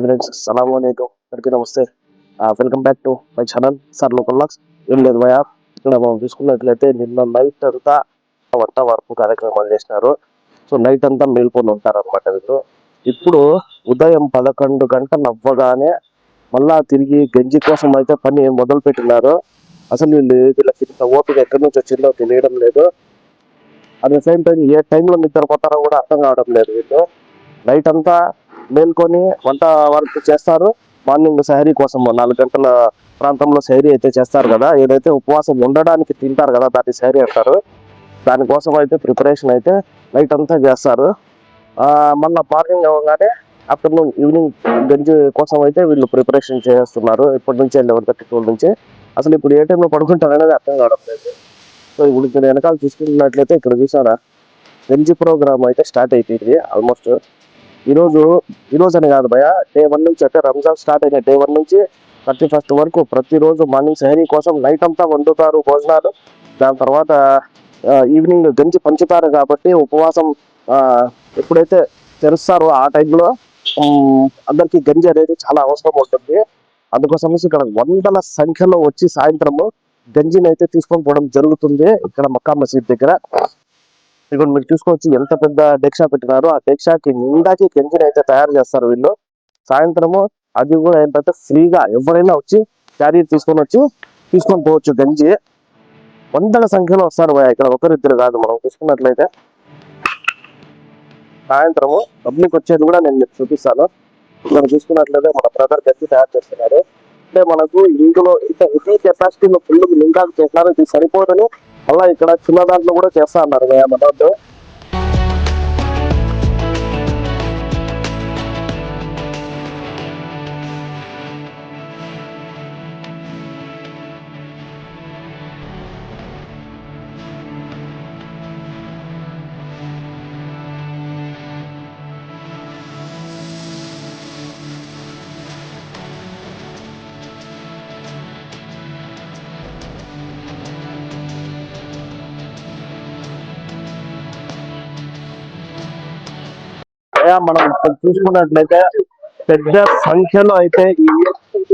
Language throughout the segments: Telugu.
ఫ్రెండ్స్ సలాంకైకుం అందరికీ నమస్తే. Welcome back to my channel sir local vlogs. ఏం లేదు భయ, ఇక్కడ మనం చూసుకున్నట్లయితే నిన్న నైట్ అంతా వంట వరకు కార్యక్రమాలు చేసినారు. సో నైట్ అంతా మేల్కొని ఉంటారు అనమాట వీళ్ళు. ఇప్పుడు ఉదయం 11 గంటలు అవ్వగానే మళ్ళా తిరిగి గంజి కోసం అయితే పని మొదలు పెట్టినారు. అసలు వీళ్ళకి ఇంత ఓపిక ఎక్కడి నుంచి వచ్చిందో తెలియడం లేదు. అట్ ద సేమ్ టైం ఏ టైంలో నిద్రపోతారో కూడా అర్థం కావడం లేదు. వీళ్ళు నైట్ అంతా మేల్కొని వంట వర్క్ చేస్తారు. మార్నింగ్ సహరీ కోసం 4 గంటల ప్రాంతంలో సహరీ అయితే చేస్తారు కదా, ఏదైతే ఉపవాసం ఉండడానికి తింటారు కదా దాన్ని సహరీ అంటారు. దానికోసం అయితే ప్రిపరేషన్ అయితే నైట్ అంతా చేస్తారు. మళ్ళీ మార్నింగ్ అవ్వగానే ఆఫ్టర్నూన్ ఈవినింగ్ గంజి కోసం అయితే వీళ్ళు ప్రిపరేషన్ చేస్తున్నారు. ఇప్పటి నుంచి 11:30 నుంచి. అసలు ఇప్పుడు ఏ టైంలో పడుకుంటారు అనేది అర్థం కావడం లేదు. సో ఇప్పుడు ఇక్కడ వెనకాల చూసుకున్నట్లయితే ఇక్కడ చూసారా గంజి ప్రోగ్రామ్ అయితే స్టార్ట్ అయిపోయింది. ఆల్మోస్ట్ ఈ రోజు అని కాదు భయ, డే 1 నుంచి అంటే రంజాన్ స్టార్ట్ అయిన డే 1 నుంచి 31st వరకు ప్రతిరోజు మార్నింగ్ సహరీ కోసం నైట్ అంతా వండుతారు భోజనాలు. దాని తర్వాత ఈవినింగ్ గంజి పంచుతారు కాబట్టి ఉపవాసం ఎప్పుడైతే తెరుస్తారో ఆ టైంలో అందరికీ గంజి అనేది చాలా అవసరం ఉంటుంది. అందుకోసం ఇక్కడ వందల సంఖ్యలో వచ్చి సాయంత్రము గంజిని అయితే తీసుకొని పోవడం జరుగుతుంది ఇక్కడ మక్కా మసీద్ దగ్గర. ఇక్కడ మీరు చూసుకోవచ్చు ఎంత పెద్ద డెక్షా పెట్టినారో. ఆ డెక్షాకి నిండాకి గంజిని అయితే తయారు చేస్తారు వీళ్ళు. సాయంత్రము అది కూడా ఏంటంటే ఫ్రీగా ఎవరైనా వచ్చి క్యారియర్ తీసుకొని పోవచ్చు గంజి. వందల సంఖ్యలో వస్తారు ఇక్కడ ఒకరిద్దరు కాదు. మనం చూసుకున్నట్లయితే సాయంత్రము పబ్లిక్ వచ్చేది కూడా నేను మీకు చూపిస్తాను. మనం చూసుకున్నట్లయితే మన బ్రదర్ గంజి తయారు చేస్తున్నారు. అంటే మనకు ఇందులో ఇదే కెపాసిటీలో ఫుల్ నిండాకు చేస్తున్నారు. ఇది సరిపోదని మళ్ళీ ఇక్కడ చిన్న దాంట్లో కూడా చేస్తా అన్నారు మనోళ్ళు. మనం చూసుకున్నట్లయితే పెద్ద సంఖ్యలో అయితే ఈ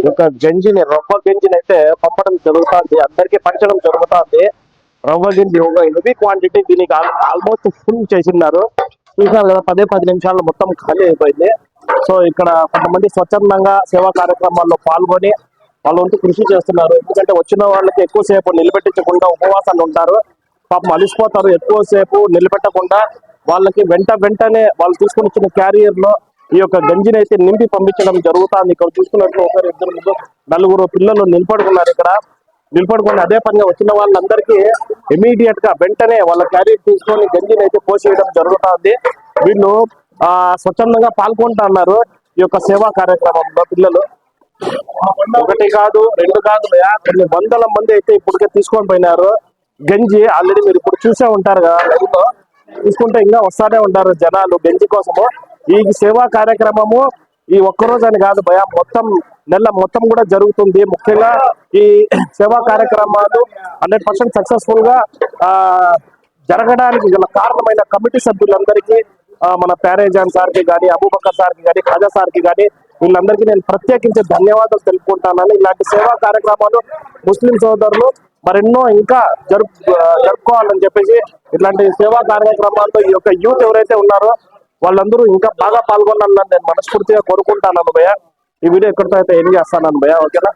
యొక్క గంజిని రవ్వ గంజిని అయితే పంపడం జరుగుతుంది, అందరికీ పంచడం జరుగుతుంది. రవ్వ గంజి ఒక హెవీ క్వాంటిటీ దీనికి ఆల్మోస్ట్ ఫుల్ చేసినారు. చూసారు కదా 10 నిమిషాల్లో మొత్తం ఖాళీ అయిపోయింది. సో ఇక్కడ కొంతమంది స్వచ్ఛందంగా సేవా కార్యక్రమాల్లో పాల్గొని వాళ్ళ వంతు కృషి చేస్తున్నారు. ఎందుకంటే వచ్చిన వాళ్ళకి ఎక్కువసేపు నిలబెట్టించకుండా ఉపవాసాలు ఉంటారు, పాపం అలిసిపోతారు. ఎక్కువసేపు నిలబెట్టకుండా వాళ్ళకి వెంటనే వాళ్ళు తీసుకుని వచ్చిన క్యారియర్ లో ఈ యొక్క గంజిని అయితే నింపి పంపించడం జరుగుతుంది. ఇక్కడ చూసుకున్నట్లు 1, 2, 3, 4 పిల్లలు నిలబడుకున్నారు. ఇక్కడ నిలబడుకుని అదే పనిగా వచ్చిన వాళ్ళందరికీ ఇమీడియట్ గా వెంటనే వాళ్ళ క్యారియర్ తీసుకొని గంజిని అయితే పోసేయడం జరుగుతుంది. వీళ్ళు స్వచ్ఛందంగా పాల్గొంటున్నారు ఈ యొక్క సేవా కార్యక్రమంలో. పిల్లలు 1 కాదు 2 కాదు కొన్ని వందల మంది అయితే ఇప్పటికే తీసుకొని పోయినారు గంజి. ఆల్రెడీ మీరు ఇప్పుడు చూసే ఉంటారు కదా, లైవ్లో తీసుకుంటే ఇంకా వస్తానే ఉంటారు జనాలు గంజి కోసము. ఈ సేవా కార్యక్రమము ఈ ఒక్కరోజు అని కాదు భయ, మొత్తం నెల మొత్తం కూడా జరుగుతుంది. ముఖ్యంగా ఈ సేవా కార్యక్రమాలు 100% సక్సెస్ఫుల్ గా జరగడానికి గల కారణమైన కమిటీ సభ్యులందరికీ, మన ప్యారేజాన్ సార్కి కానీ, అబూబకర్ సార్కి కానీ, ఖాజా సార్కి కానీ, వీళ్ళందరికీ నేను ప్రత్యేకించి ధన్యవాదాలు తెలుపుకుంటానని. ఇలాంటి సేవా కార్యక్రమాలు ముస్లిం సోదరులు మరెన్నో ఇంకా జరుపుకోవాలని చెప్పేసి ఇట్లాంటి సేవా కార్యక్రమాల్లో ఈ యొక్క యూత్ ఎవరైతే ఉన్నారో వాళ్ళందరూ ఇంకా బాగా పాల్గొనాలని నేను మనస్ఫూర్తిగా కోరుకుంటాను భయ్య. ఈ వీడియో ఎక్కడితో అయితే ఏం చేస్తాను భయ్య, ఓకేనా.